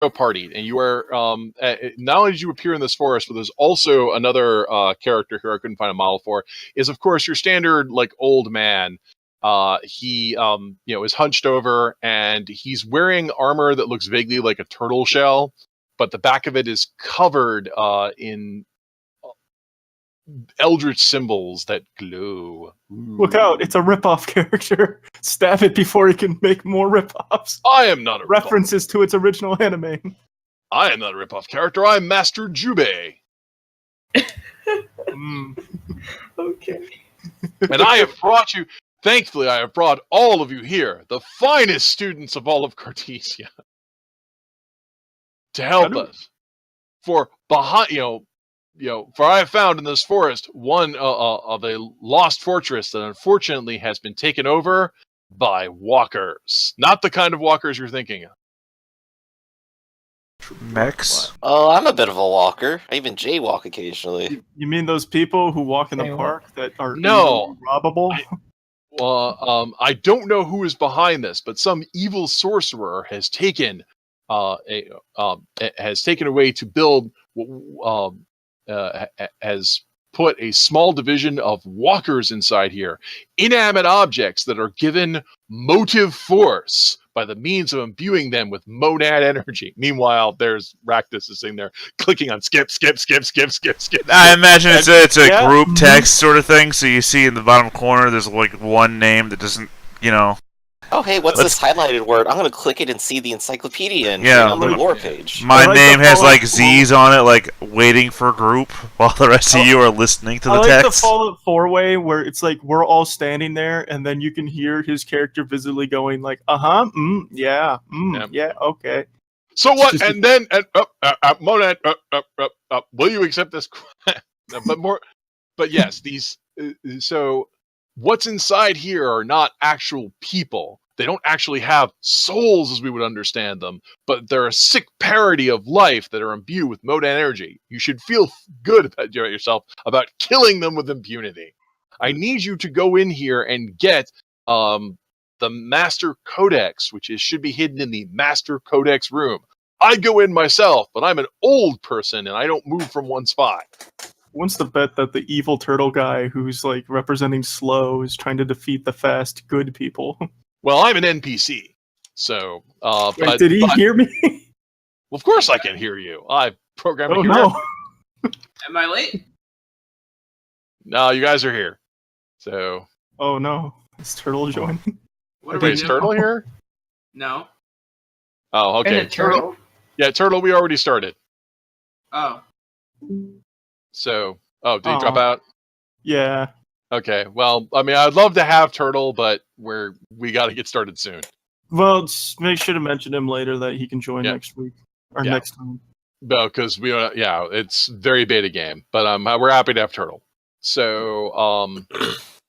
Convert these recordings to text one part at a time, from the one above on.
party, and you are not only did you appear in this forest, but there's also another character here I couldn't find a model for. Is of course your standard like old man. He is hunched over, and he's wearing armor that looks vaguely like a turtle shell, but the back of it is covered in eldritch symbols that glow. Ooh. Look out, it's a ripoff character. Stab it before he can make more ripoffs. I am not a references to its original anime. I am not a ripoff character. I'm Master Jubei. Okay. And I have brought you, thankfully, I have brought all of you here, the finest students of all of Cartesia, to help us. For behind, for I have found in this forest one of a lost fortress that unfortunately has been taken over by walkers. Not the kind of walkers you're thinking of. Mechs? Oh, I'm a bit of a walker. I even jaywalk occasionally. You mean those people who walk in the park that are robbable? I don't know who is behind this, but some evil sorcerer has taken away to build has put a small division of walkers inside here, inanimate objects that are given motive force by the means of imbuing them with monad energy. Meanwhile, there's Raktus is sitting there clicking on skip. I imagine it's a group text sort of thing, so you see in the bottom corner there's like one name that doesn't, Oh, hey, what's this highlighted word? I'm going to click it and see the encyclopedia and on the lore page. My name has like Z's on it, like waiting for group, while the rest of you are listening to the text. I like the Fallout 4-way where it's like we're all standing there, and then you can hear his character visibly going like, yeah, okay. So what? And then, Monad, will you accept this? But yes, these. So what's inside here are not actual people. They don't actually have souls as we would understand them, but they're a sick parody of life that are imbued with monad energy. You should feel good about yourself about killing them with impunity. I need you to go in here and get the Master Codex, which should be hidden in the Master Codex room. I go in myself, but I'm an old person and I don't move from one spot. What's the bet that the evil turtle guy who's like representing slow is trying to defeat the fast good people? Well, I'm an NPC, so. Wait, did he hear me? Well, of course I can hear you. I programmed. Oh no! Am I late? No, you guys are here. So. Oh no! Is Turtle joining? Wait, is Turtle here? No. Oh, okay. And Turtle? Yeah, Turtle. We already started. Oh. So, did he drop out? Yeah. Okay. Well, I mean, I'd love to have Turtle, but we got to get started soon. Well, just make sure to mention him later that he can join next week or next time. No, because it's very beta game, but we're happy to have Turtle. So,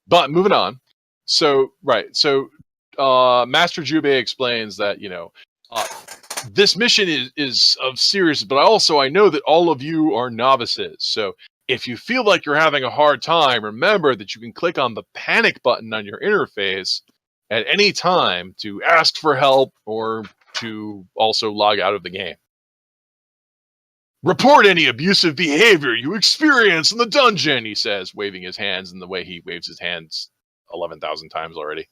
but moving on. So, right. So, Master Jubei explains that this mission is of serious, but I know that all of you are novices. So if you feel like you're having a hard time, remember that you can click on the panic button on your interface at any time to ask for help or to also log out of the game. Report any abusive behavior you experience in the dungeon, he says, waving his hands in the way he waves his hands 11,000 times already.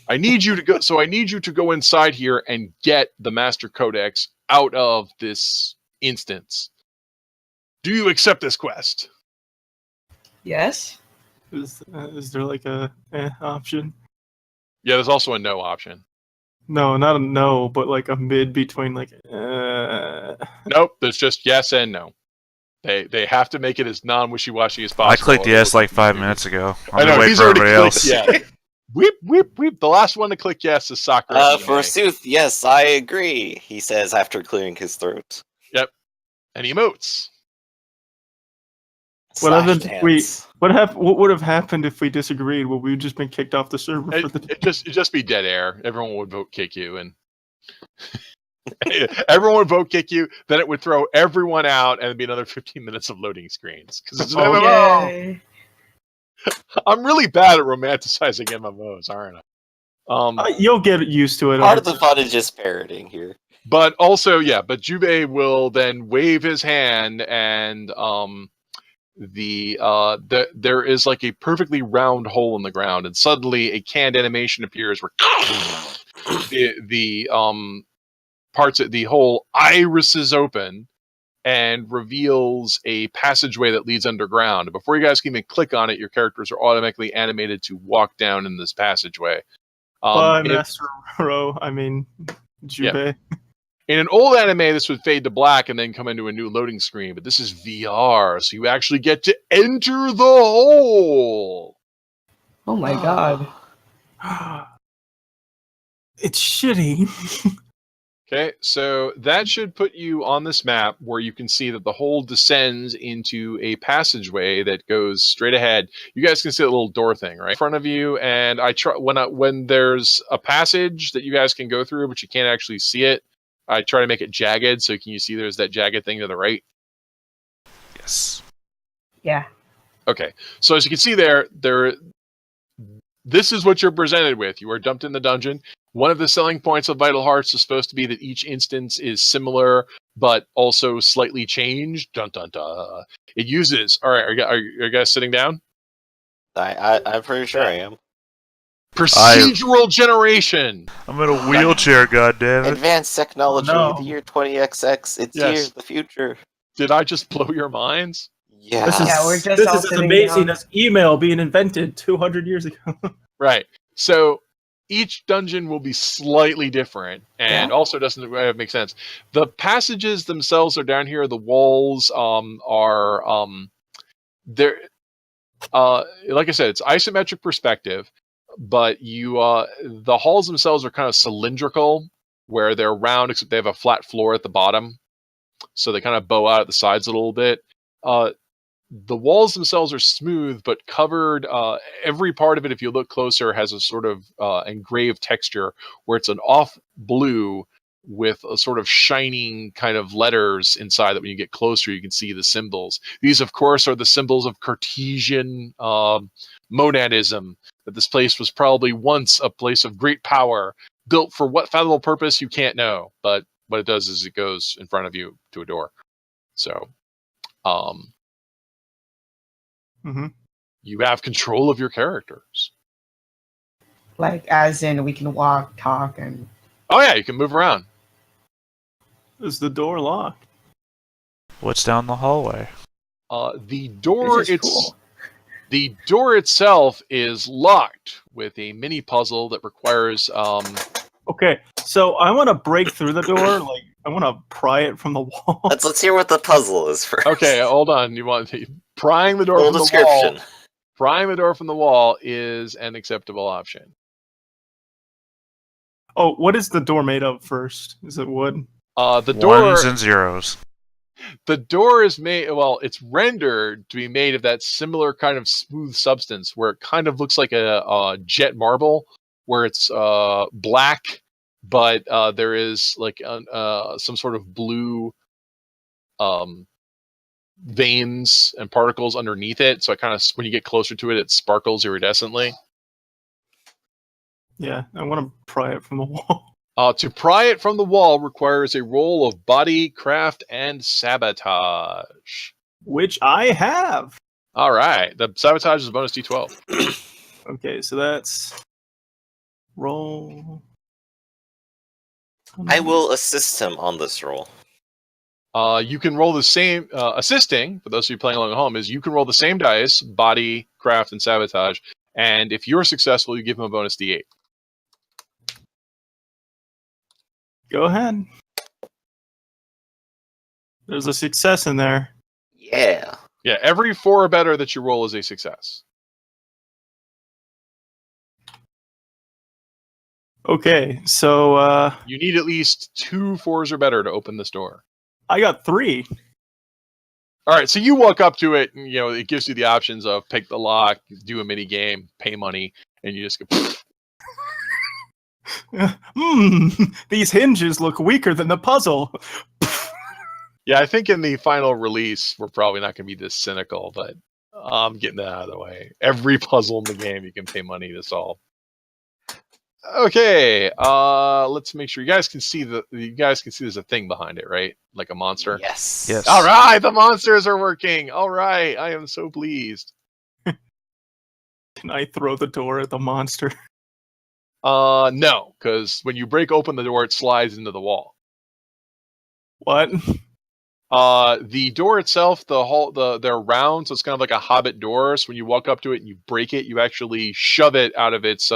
I need you to go inside here and get the Master Codex out of this instance. Do you accept this quest? Yes. Is there like a option? Yeah, there's also a no option. No, not a no, but like a mid between like. Nope, there's just yes and no. They have to make it as non-wishy-washy as possible. I clicked yes like 5 minutes ago. I know, he's already clicked yes. Weep, weep, weep. The last one to click yes is Sakura. Forsooth, yes, I agree, he says after clearing his throat. Yep. And emotes. What would have happened if we disagreed? Would we just been kicked off the server for the day? It'd just be dead air. Everyone would vote kick you, and everyone would vote kick you. Then it would throw everyone out, and it'd be another 15 minutes of loading screens. Because it's MMO. I'm really bad at romanticizing MMOs, aren't I? You'll get used to it. Part of the fun is just parroting here. But also, but Juve will then wave his hand, and there is like a perfectly round hole in the ground, and suddenly a canned animation appears where the parts of the whole irises open and reveals a passageway that leads underground. Before you guys can even click on it, your characters are automatically animated to walk down in this passageway. Master Ro, Juve. Yeah. In an old anime, this would fade to black and then come into a new loading screen, but this is VR, so you actually get to enter the hole! Oh my god. It's shitty. Okay, so that should put you on this map where you can see that the hole descends into a passageway that goes straight ahead. You guys can see a little door thing right in front of you, and when there's a passage that you guys can go through, but you can't actually see it, I try to make it jagged, so can you see there's that jagged thing to the right? Yes. Yeah. Okay, so as you can see this is what you're presented with. You are dumped in the dungeon. One of the selling points of Vital Hearts is supposed to be that each instance is similar, but also slightly changed. Dun dun dun. It uses. All right, are you guys sitting down? I'm pretty sure I am. Procedural generation. I'm in a wheelchair, goddammit. Advanced technology, No. the year 20XX. It's here, the future. Did I just blow your minds? Yeah. We're just This all is as sitting amazing down. as email being invented 200 years ago. Right. So each dungeon will be slightly different, and also doesn't make sense. The passages themselves are down here. The walls are there. Like I said, it's isometric perspective, but the halls themselves are kind of cylindrical, where they're round except they have a flat floor at the bottom, so they kind of bow out at the sides a little bit. The walls themselves are smooth, but covered. Every part of it, if you look closer, has a sort of engraved texture where it's an off blue with a sort of shining kind of letters inside that when you get closer, you can see the symbols. These, of course, are the symbols of Cartesian monadism, that this place was probably once a place of great power, built for what fathomable purpose you can't know. But what it does is it goes in front of you to a door. So, you have control of your characters. Like, as in, we can walk, talk, and... Oh yeah, you can move around. Is the door locked? What's down the hallway? The door This is cool. The door itself is locked with a mini puzzle that requires Okay, so I want to break through the door. Like, I want to pry it from the wall. Let's hear what the puzzle is first. Okay, hold on. You want prying the door Full from description. the wall? Prying the door from the wall is an acceptable option. Oh, what is the door made of first? Is it wood? The door. Ones and zeros. The door is made. Well, it's rendered to be made of that similar kind of smooth substance, where it kind of looks like a jet marble, where it's black, but there is like some sort of blue veins and particles underneath it. So it kind of, when you get closer to it, it sparkles iridescently. Yeah, I want to pry it from the wall. To pry it from the wall requires a roll of body, craft, and sabotage. Which I have. All right. The sabotage is a bonus D12. Okay, so that's roll. I will assist him on this roll. You can roll the same, assisting, for those of you playing along at home, is you can roll the same dice, body, craft, and sabotage. And if you're successful, you give him a bonus D8. Go ahead. There's a success in there. Yeah. Yeah, every 4 or better that you roll is a success. Okay, so You need at least 2 4s or better to open this door. I got 3. All right, so you walk up to it, and it gives you the options of pick the lock, do a mini game, pay money, and you just go. These hinges look weaker than the puzzle. Yeah, I think in the final release, we're probably not going to be this cynical, but I'm getting that out of the way. Every puzzle in the game you can pay money to solve. Okay, let's make sure you guys can see there's a thing behind it, right? Like a monster. Yes. Yes. All right, the monsters are working. All right, I am so pleased. Can I throw the door at the monster? No, because when you break open the door, it slides into the wall. What? The door itself, they're round, so it's kind of like a hobbit door. So when you walk up to it and you break it, you actually shove it out of its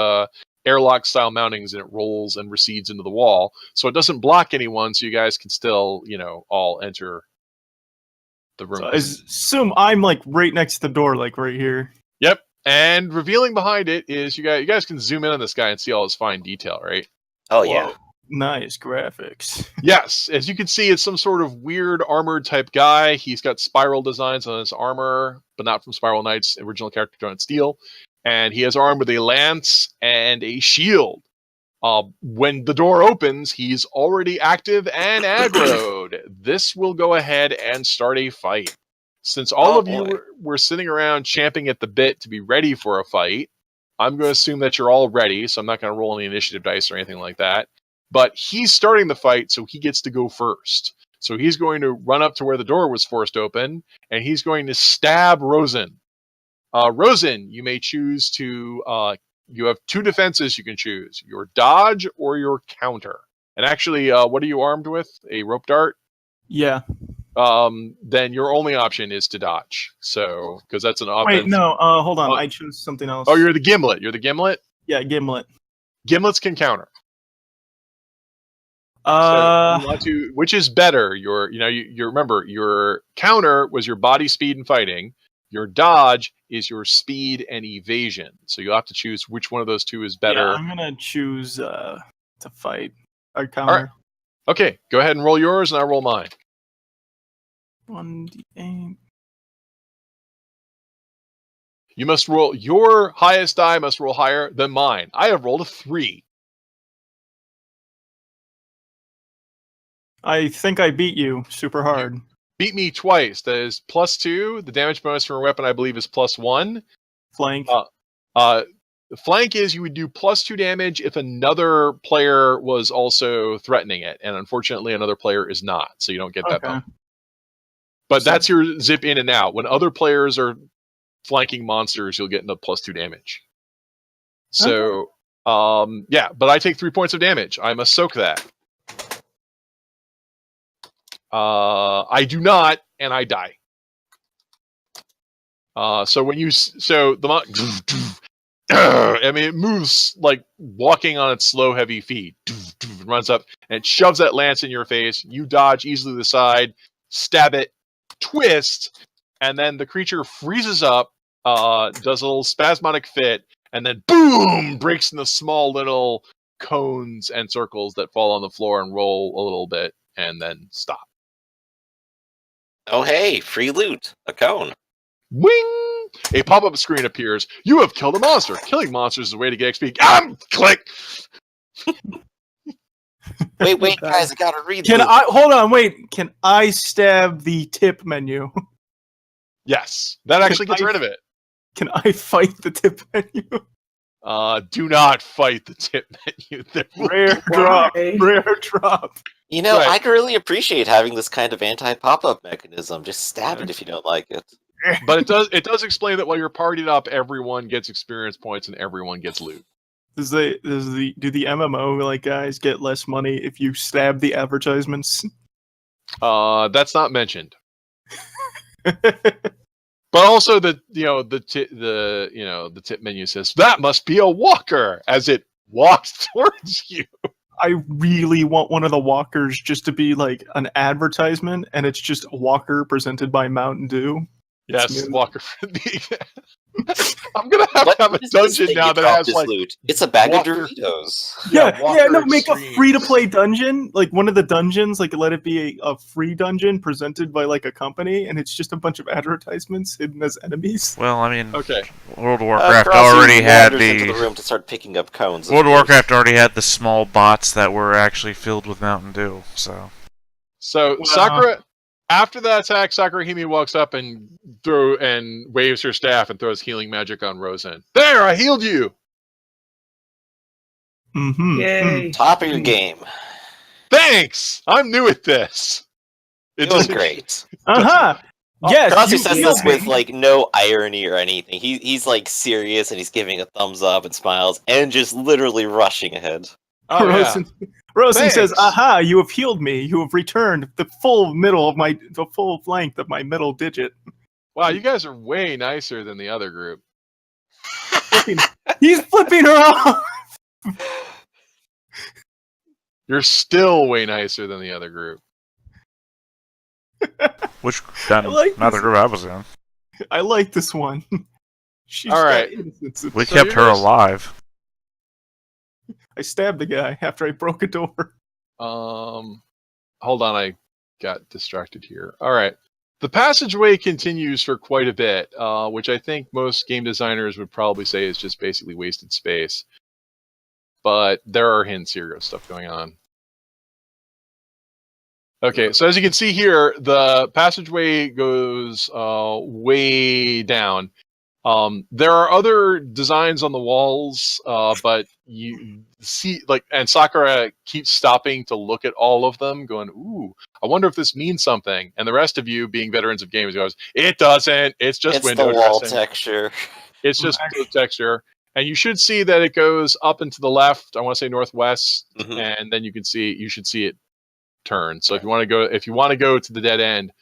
airlock style mountings, and it rolls and recedes into the wall. So it doesn't block anyone, so you guys can still, all enter the room. So I assume I'm like right next to the door, like right here. Yep. And revealing behind it is you guys can zoom in on this guy and see all his fine detail, right? Oh yeah. Whoa. Nice graphics. Yes, as you can see, it's some sort of weird armored type guy. He's got spiral designs on his armor, but not from Spiral Knight's original character, John Steele. And he has armed with a lance and a shield. When the door opens, he's already active and aggroed. This will go ahead and start a fight. Since all of you were sitting around champing at the bit to be ready for a fight, I'm going to assume that you're all ready, so I'm not going to roll any initiative dice or anything like that. But he's starting the fight, so he gets to go first. So he's going to run up to where the door was forced open, and he's going to stab Rosen. Rosen, you may choose to... you have two defenses you can choose. Your dodge or your counter. And actually, what are you armed with? A rope dart? Yeah. Then your only option is to dodge. So, because that's an offense. Wait, no. Hold on. I chose something else. Oh, you're the gimlet. You're the gimlet? Yeah, gimlet. Gimlets can counter. Which is better? You remember your counter was your body speed and fighting. Your dodge is your speed and evasion. So you'll have to choose which one of those two is better. Yeah, I'm gonna choose to fight or counter. All right. Okay, go ahead and roll yours, and I roll mine. 1d8. You must roll your highest die must roll higher than mine. I have rolled a 3. I think I beat you super hard. Beat me twice. That is +2. The damage bonus from a weapon, I believe, is +1. Flank. The flank is you would do +2 damage if another player was also threatening it, and unfortunately, another player is not, so you don't get that bump. But that's your zip in and out. When other players are flanking monsters, you'll get into +2 damage. So, but I take 3 points of damage. I must soak that. I do not, and I die. So when you it moves like walking on its slow, heavy feet. It runs up and it shoves that lance in your face. You dodge easily to the side, stab it, twist, and then the creature freezes up, does a little spasmodic fit, and then boom, breaks into small little cones and circles that fall on the floor and roll a little bit, and then stop. Oh hey, free loot, a cone. Wing! A pop-up screen appears. You have killed a monster. Killing monsters is a way to get XP. Click! Wait, guys, I gotta read Hold on, wait. Can I stab the tip menu? Yes. That actually gets rid of it. Can I fight the tip menu? Do not fight the tip menu. Rare drop. You know, right. I'd really appreciate having this kind of anti-pop-up mechanism. Just stab it if you don't like it. But it does explain that while you're partied up, everyone gets experience points and everyone gets loot. Do the MMO guys get less money if you stab the advertisements? That's not mentioned. But also the tip menu says that must be a walker as it walks towards you. I really want one of the walkers just to be like an advertisement, and it's just a walker presented by Mountain Dew. Yes, walker. I'm gonna have to have a dungeon now that has like loot. It's a bag of Doritos. Make a free-to-play dungeon, like one of the dungeons, like let it be a free dungeon presented by like a company, and it's just a bunch of advertisements hidden as enemies. Well, I mean, okay. World of Warcraft already had into the room to start picking up cones. World of Warcraft already had the small bots that were actually filled with Mountain Dew. So Sakura. After that attack, Sakurahime walks up and waves her staff and throws healing magic on Rosen. There, I healed you! Yay. Top of your game. Thanks. I'm new at this. It was great. Yes, Karasu you says feel this with me. like no irony or anything. He's like serious and he's giving a thumbs up and smiles and just literally rushing ahead. Oh, yeah. Rosen says, Thanks. "Aha! You have healed me. You have returned the full length of my middle digit." Wow, you guys are way nicer than the other group. He's flipping her off. You're still way nicer than the other group. Which I like not the this. group I was in. I like this one. She's All right. got innocence. We So kept you her guys- alive. I stabbed the guy after I broke a door. Hold on, I got distracted here. All right. The passageway continues for quite a bit, which I think most game designers would probably say is just basically wasted space. But there are hints here of stuff going on. Okay, so as you can see here, the passageway goes way down. There are other designs on the walls, but you see, and Sakura keeps stopping to look at all of them, going, "Ooh, I wonder if this means something." And the rest of you, being veterans of games, goes, "It doesn't. It's just It's window the wall dressing. texture. It's just the texture." And you should see that it goes up and to the left. I want to say northwest, and then you should see it turn. So if you want to go to the dead end,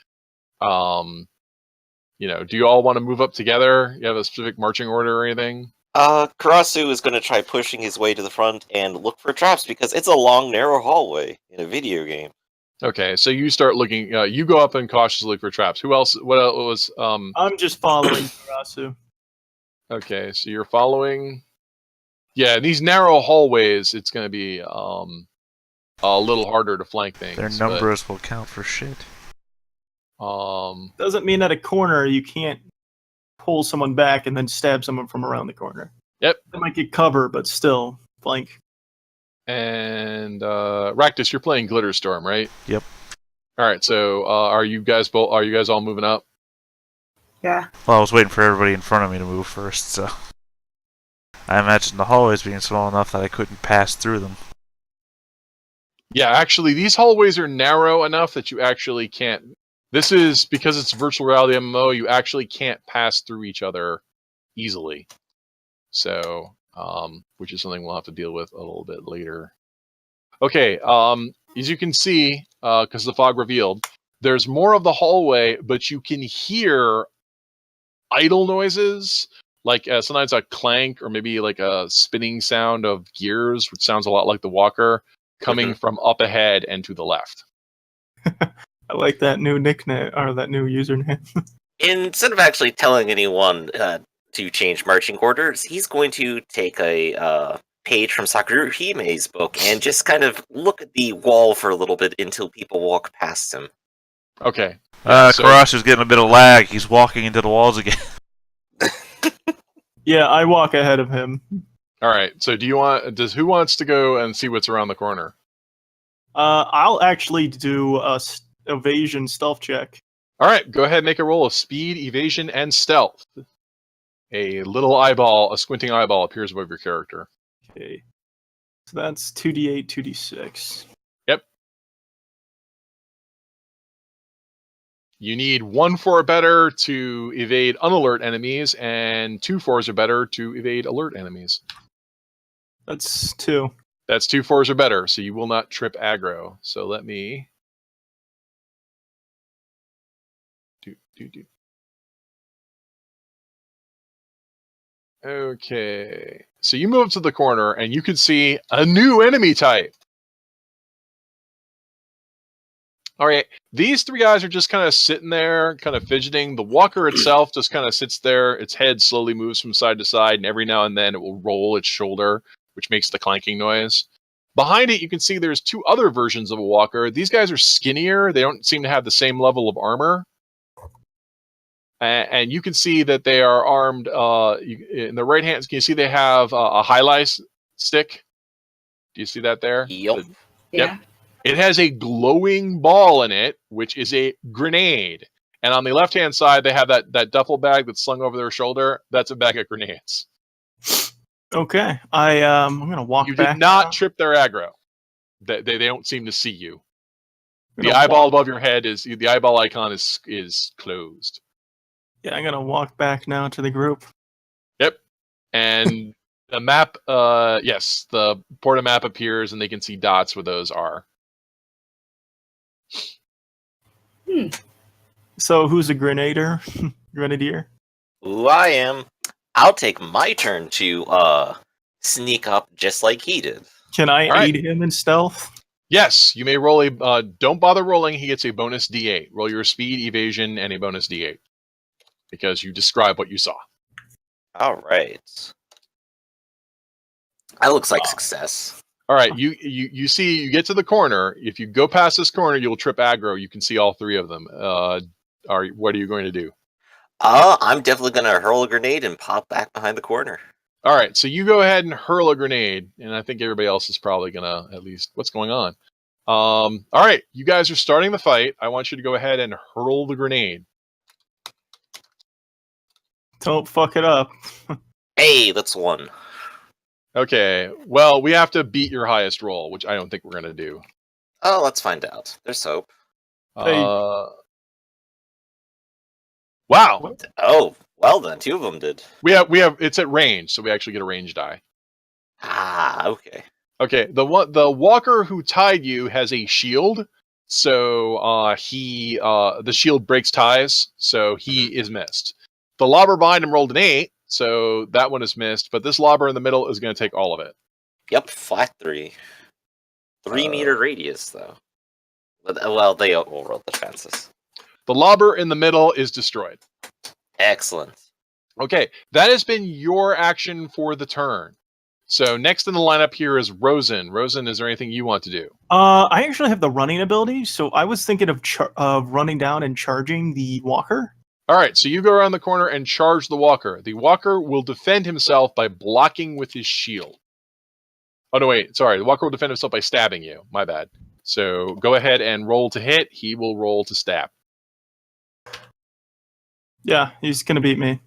do you all want to move up together? You have a specific marching order or anything? Karasu is going to try pushing his way to the front and look for traps because it's a long, narrow hallway in a video game. Okay, so you start looking. You go up and cautiously look for traps. Who else? What else was? I'm just following Karasu. Okay, so you're following. Yeah, in these narrow hallways, it's going to be a little harder to flank things. Their numbers will count for shit. Doesn't mean at a corner you can't pull someone back and then stab someone from around the corner. Yep. That might get cover, but still flank. And Raktus, you're playing Glitterstorm, right? Yep. All right. So are you guys all moving up? Yeah. Well, I was waiting for everybody in front of me to move first, so I imagine the hallways being small enough that I couldn't pass through them. Yeah, actually, these hallways are narrow enough that you actually can't. This is because it's a virtual reality MMO. You actually can't pass through each other easily. So, which is something we'll have to deal with a little bit later. Okay. As you can see, because the fog revealed, there's more of the hallway, but you can hear idle noises, like sometimes a clank or maybe like a spinning sound of gears, which sounds a lot like the walker, coming from up ahead and to the left. I like that new nickname or that new username. Instead of actually telling anyone to change marching orders, he's going to take a page from Sakuruhime's book and just kind of look at the wall for a little bit until people walk past him. Okay. Karasu's getting a bit of lag. He's walking into the walls again. Yeah, I walk ahead of him. All right. So who wants to go and see what's around the corner? I'll actually do a evasion stealth check. All right. Go ahead and make a roll of speed, evasion, and stealth. A squinting eyeball appears above your character. Okay. So that's 2d8, 2d6. Yep. You need 1 4 or better to evade unalert enemies, and 2 4s or better to evade alert enemies. That's 2. That's 2 4s or better, so you will not trip aggro. So let me do. Okay. So you move to the corner, and you can see a new enemy type. All right. These 3 guys are just kind of sitting there, kind of fidgeting. The walker itself just kind of sits there. Its head slowly moves from side to side, and every now and then it will roll its shoulder, which makes the clanking noise. Behind it, you can see there's 2 other versions of a walker. These guys are skinnier. They don't seem to have the same level of armor. And you can see that they are armed. In the right hand, can you see they have a highlight stick? Do you see that there? Yep. Yeah. It has a glowing ball in it, which is a grenade. And on the left-hand side, they have that duffel bag that's slung over their shoulder. That's a bag of grenades. Okay, I'm gonna walk You back. did not now. trip their aggro. They don't seem to see you. I'm The gonna eyeball walk- above your head is the eyeball icon is closed. Yeah, I'm gonna walk back now to the group. Yep. And the map, yes, the porta map appears, and they can see dots where those are. So who's a grenadier? Grenadier? Who I am. I'll take my turn to sneak up just like he did. Can I All right. aid him in stealth? Yes, you may roll a. Don't bother rolling. He gets a bonus D8. Roll your speed, evasion, and a bonus D8 because you describe what you saw. All right. That looks like success. All right, you see, you get to the corner. If you go past this corner, you'll trip aggro. You can see all three of them. What are you going to do? I'm definitely gonna hurl a grenade and pop back behind the corner. All right, so you go ahead and hurl a grenade, and I think everybody else is probably gonna at least. What's going on? All right, you guys are starting the fight. I want you to go ahead and hurl the grenade. Don't fuck it up. Hey, that's one. Okay, well, we have to beat your highest roll, which I don't think we're gonna do. Oh, let's find out. There's hope. Hey. Wow, Oh, well then, two of them did. we have. It's at range, so we actually get a range die. Ah, okay. Okay, the walker who tied you has a shield, so the shield breaks ties, so he is missed. The lobber behind him rolled an 8, so that one is missed. But this lobber in the middle is going to take all of it. Yep, flat 3. 3-meter radius, though. But, well, they overrolled the fences. The lobber in the middle is destroyed. Excellent. Okay, that has been your action for the turn. So next in the lineup here is Rosen. Rosen, is there anything you want to do? I actually have the running ability, so I was thinking of running down and charging the walker. All right, so you go around the corner and charge the walker. The walker will defend himself by blocking with his shield. Oh, no, wait. Sorry. The walker will defend himself by stabbing you. My bad. So go ahead and roll to hit. He will roll to stab. Yeah, he's gonna beat me.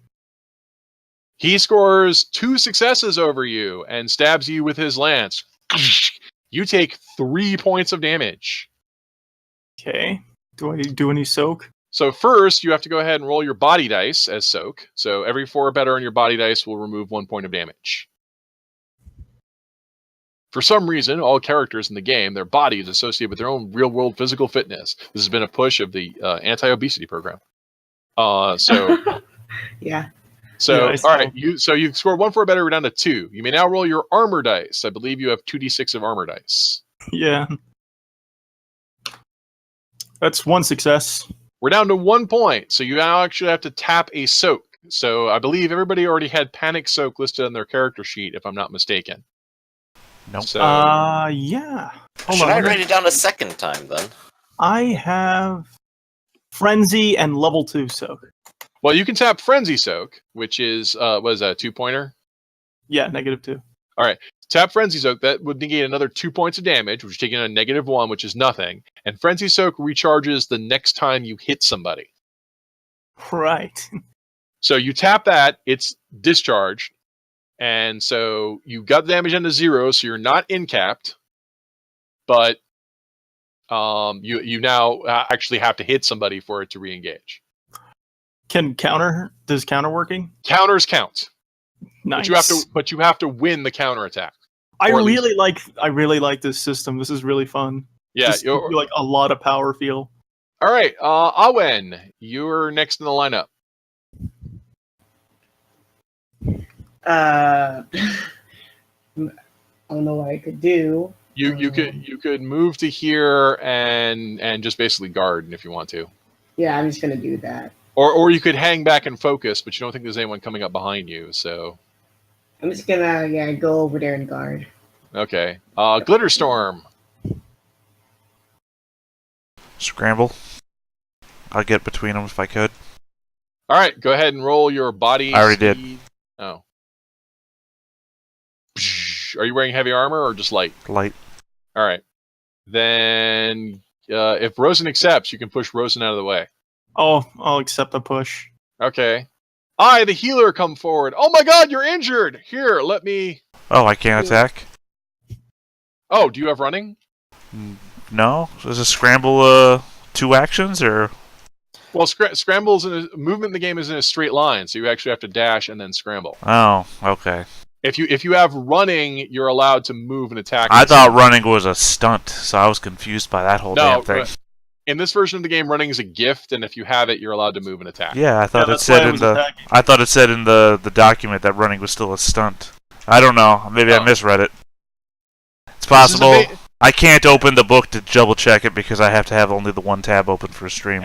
He scores 2 successes over you and stabs you with his lance. You take 3 points of damage. Okay. Do I do any soak? So first, you have to go ahead and roll your body dice as soak. So every 4 or better on your body dice will remove 1 point of damage. For some reason, all characters in the game, their body is associated with their own real-world physical fitness. This has been a push of the anti-obesity program. Yeah. So, Yeah, all right, you score 1 for or better, we're down to 2. You may now roll your armor dice. I believe you have 2d6 of armor dice. Yeah. That's 1 success. We're down to 1 point, so you now actually have to tap a soak. So I believe everybody already had panic soak listed on their character sheet, if I'm not mistaken. Nope. So, Yeah. Hold Should on, I let me- write it down a second time, then? I have frenzy and level 2 soak. well, you can tap frenzy soak, which is was a 2-pointer. Yeah, -2. Tap Frenzy Soak, that would negate another 2 points of damage, which is taking a -1, which is nothing. And Frenzy Soak recharges the next time you hit somebody. Right. So you tap that, it's discharged. And so you got the damage into 0, so you're not in-capped. But you now actually have to hit somebody for it to re-engage. Does counter working? Counters count. Nice. But you have to win the counter attack. I or at really like this system. This is really fun. Yeah, Just gives you, like a lot of power feel. all right, Awen, you're next in the lineup. I don't know what I could do. You could move to here and just basically guard if you want to. Yeah, I'm just gonna do that. Or you could hang back and focus, but you don't think there's anyone coming up behind you, so I'm just gonna go over there and guard. okay. Glitter Storm. Scramble. I'll get between them if I could. Alright, go ahead and roll your body. I already did. Oh. Are you wearing heavy armor or just light? Light. Alright. Then if Rosen accepts, you can push Rosen out of the way. Oh, I'll accept the push. Okay. I, the healer, come forward. Oh my god, you're injured! Here, let me... Oh, I can't attack? Oh, do you have running? No? Is a scramble 2 actions, or...? Well, scrambles movement in the game is in a straight line, so you actually have to dash and then scramble. Oh, okay. If you have running, you're allowed to move and attack. I thought running was a stunt, so I was confused by that whole damn thing. In this version of the game, running is a gift, and if you have it, you're allowed to move and attack. Yeah, I thought it said in the document that running was still a stunt. I don't know. Maybe I misread it. It's possible. I can't open the book to double check it because I have to have only the one tab open for a stream.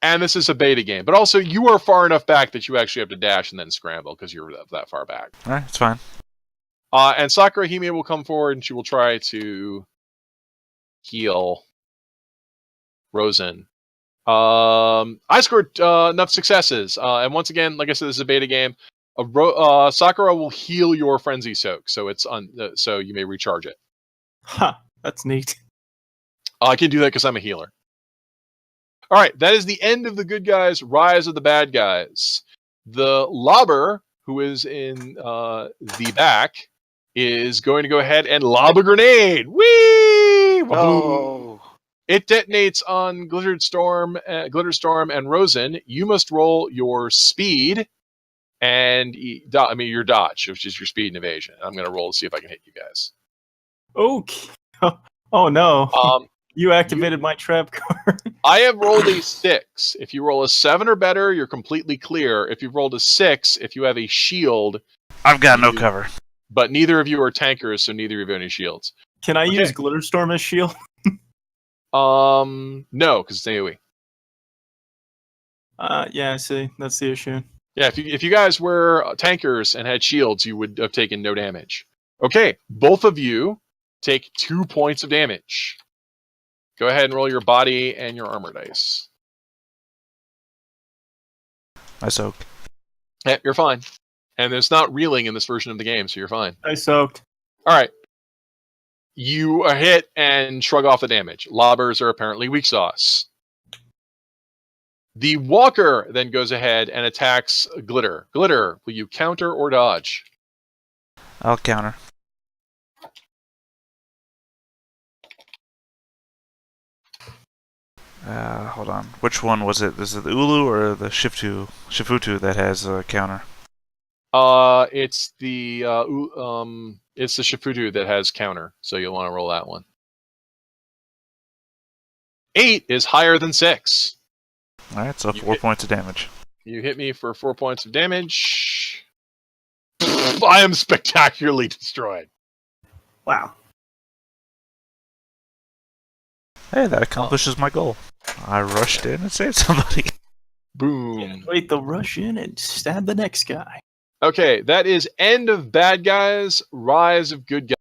And this is a beta game, but also you are far enough back that you actually have to dash and then scramble because you're that far back. All right, it's fine. And Sakura Hime will come forward and she will try to heal Rosen. I scored enough successes, and once again, like I said, this is a beta game. Sakura will heal your frenzy soak, so it's so you may recharge it. Huh, that's neat. I can do that because I'm a healer. All right, that is the end of the good guys, rise of the bad guys. The lobber, who is in the back, is going to go ahead and lob a grenade. Whee! Oh. It detonates on Glitterstorm and Rosen. You must roll your speed and your dodge, which is your speed and evasion. I'm going to roll to see if I can hit you guys. Okay. Oh no. You activated my trap card. I have rolled a 6. If you roll a 7 or better, you're completely clear. If you've rolled a 6, if you have a shield, I've got no cover. But neither of you are tankers, so neither of you have any shields. Can I use Glitterstorm as shield? No, because it's AoE. Yeah, I see. That's the issue. Yeah, if you guys were tankers and had shields, you would have taken no damage. Okay, both of you take 2 points of damage. Go ahead and roll your body and your armor dice. I soaked. Yeah, you're fine. And there's not reeling in this version of the game, so you're fine. I soaked. All right. You are hit and shrug off the damage. Lobbers are apparently weak sauce. The walker then goes ahead and attacks Glitter. Glitter, will you counter or dodge? I'll counter. Hold on. Which one was it? Is it the Ulu or the Shifutu that has a counter? It's the Shifutu that has counter, so you'll want to roll that one. 8 is higher than 6. All right, so 4 points of damage. You hit me for 4 points of damage. I am spectacularly destroyed. Wow. Hey, that accomplishes my goal. I rushed in and saved somebody. Boom. Yeah, wait, they'll rush in and stab the next guy. Okay, that is end of bad guys, rise of good guys.